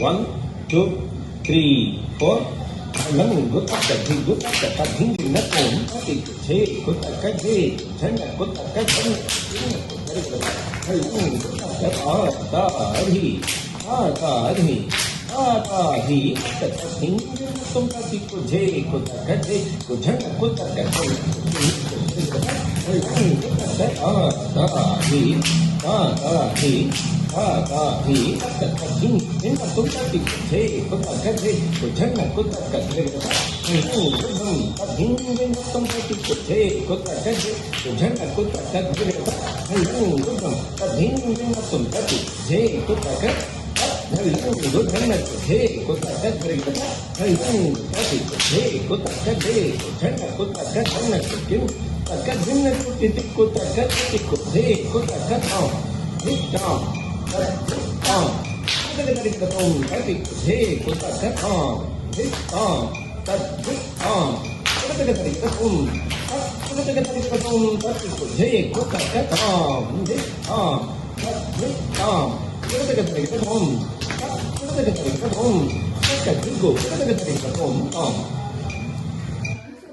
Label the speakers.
Speaker 1: 1, 2, 3, 4. Nâng gut up the thing, gut up the thing, not home. Hey, gut up the day, turn up, gut up the thing. He, the thing, some people say, gut up the day, good turn up, gut up the thing.